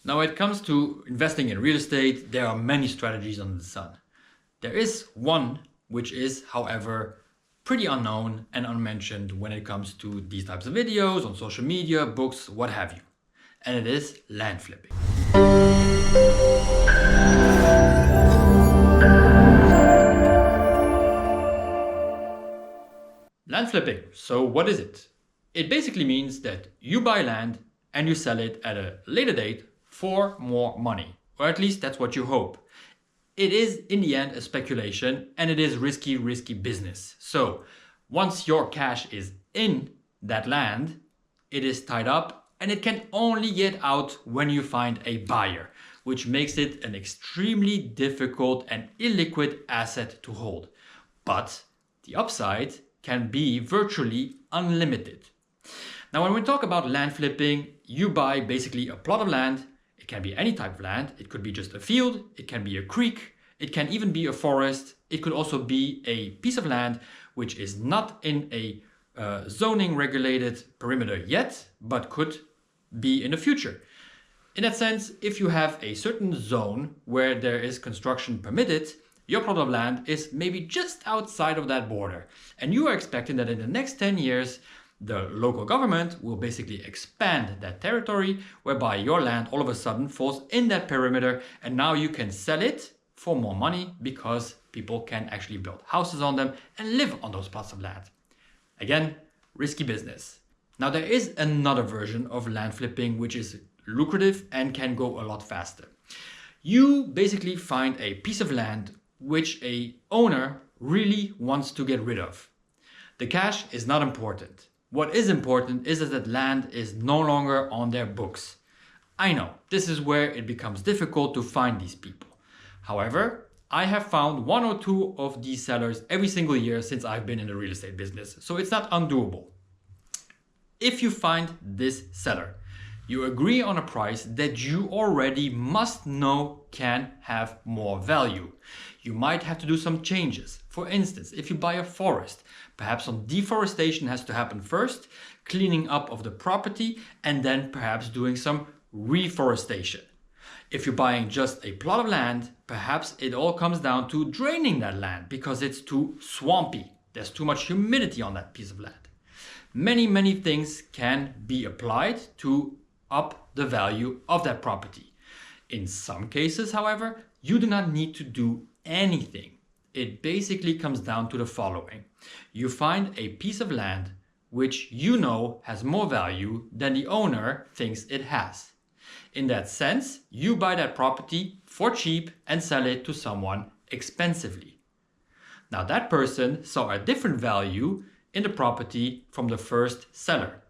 Now, when it comes to investing in real estate, there are many strategies under the sun. There is one which is, however, pretty unknown and unmentioned when it comes to these types of videos, on social media, books, what have you. And it is land flipping. Land flipping. So what is it? It basically means that you buy land and you sell it at a later date for more money, or at least that's what you hope. It is in the end a speculation, and it is risky business. So once your cash is in that land, it is tied up and it can only get out when you find a buyer, which makes it an extremely difficult and illiquid asset to hold. But the upside can be virtually unlimited. Now, when we talk about land flipping, you buy basically a plot of land. It can be any type of land. It could be just a field. It can be a creek. It can even be a forest. It could also be a piece of land which is not in a zoning regulated perimeter yet, but could be in the future. In that sense, if you have a certain zone where there is construction permitted, your plot of land is maybe just outside of that border. And you are expecting that in the next 10 years, the local government will basically expand that territory, whereby your land all of a sudden falls in that perimeter, and now you can sell it for more money because people can actually build houses on them and live on those plots of land. Again, risky business. Now, there is another version of land flipping which is lucrative and can go a lot faster. You basically find a piece of land which a owner really wants to get rid of. The cash is not important. What is important is that land is no longer on their books. I know, this is where it becomes difficult to find these people. However, I have found one or two of these sellers every single year since I've been in the real estate business, so it's not undoable. If you find this seller, you agree on a price that you already must know can have more value. You might have to do some changes. For instance, if you buy a forest, perhaps some deforestation has to happen first, cleaning up of the property, and then perhaps doing some reforestation. If you're buying just a plot of land, perhaps it all comes down to draining that land because it's too swampy. There's too much humidity on that piece of land. Many things can be applied to up the value of that property. In some cases, however, you do not need to do anything. It basically comes down to the following. You find a piece of land which you know has more value than the owner thinks it has. In that sense, you buy that property for cheap and sell it to someone expensively. Now, that person saw a different value in the property from the first seller.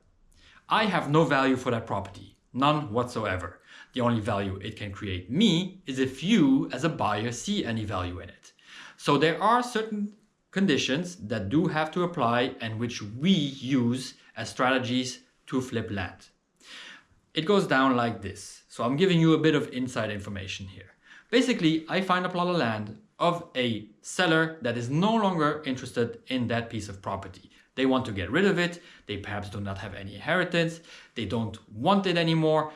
I have no value for that property, none whatsoever. The only value it can create me is if you as a buyer see any value in it. So there are certain conditions that do have to apply and which we use as strategies to flip land. It goes down like this. So I'm giving you a bit of inside information here. Basically, I find a plot of land of a seller that is no longer interested in that piece of property. They want to get rid of it. They perhaps do not have any inheritance. They don't want it anymore.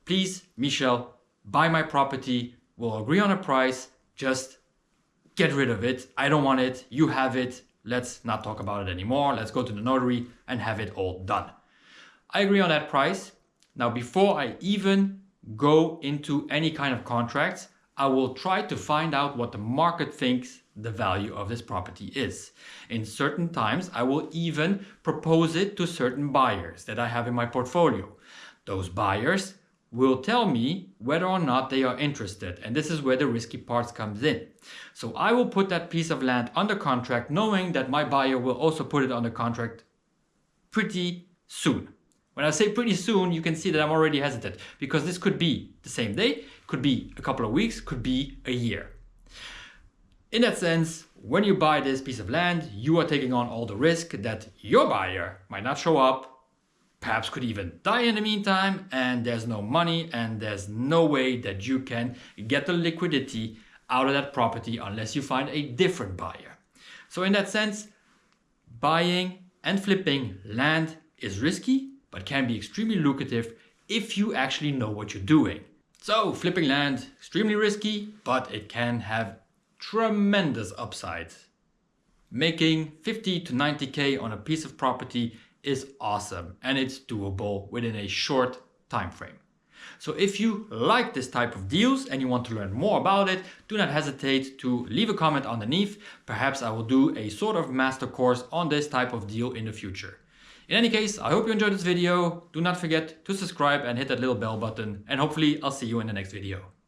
Please, Michel, buy my property. We'll agree on a price. Just get rid of it. I don't want it. You have it. Let's not talk about it anymore. Let's go to the notary and have it all done. I agree on that price. Now, before I even go into any kind of contracts, I will try to find out what the market thinks the value of this property is. In certain times, I will even propose it to certain buyers that I have in my portfolio. Those buyers will tell me whether or not they are interested, and this is where the risky part comes in. So I will put that piece of land under contract knowing that my buyer will also put it under contract pretty soon. When I say pretty soon, you can see that I'm already hesitant because this could be the same day, could be a couple of weeks, could be a year. In that sense, when you buy this piece of land, you are taking on all the risk that your buyer might not show up, perhaps could even die in the meantime, and there's no money and there's no way that you can get the liquidity out of that property unless you find a different buyer. So in that sense, buying and flipping land is risky, but can be extremely lucrative if you actually know what you're doing. So flipping land, extremely risky, but it can have tremendous upside. Making 50 to 90K on a piece of property is awesome and it's doable within a short time frame. So if you like this type of deals and you want to learn more about it, do not hesitate to leave a comment underneath. Perhaps I will do a sort of master course on this type of deal in the future. In any case, I hope you enjoyed this video. Do not forget to subscribe and hit that little bell button, and hopefully I'll see you in the next video.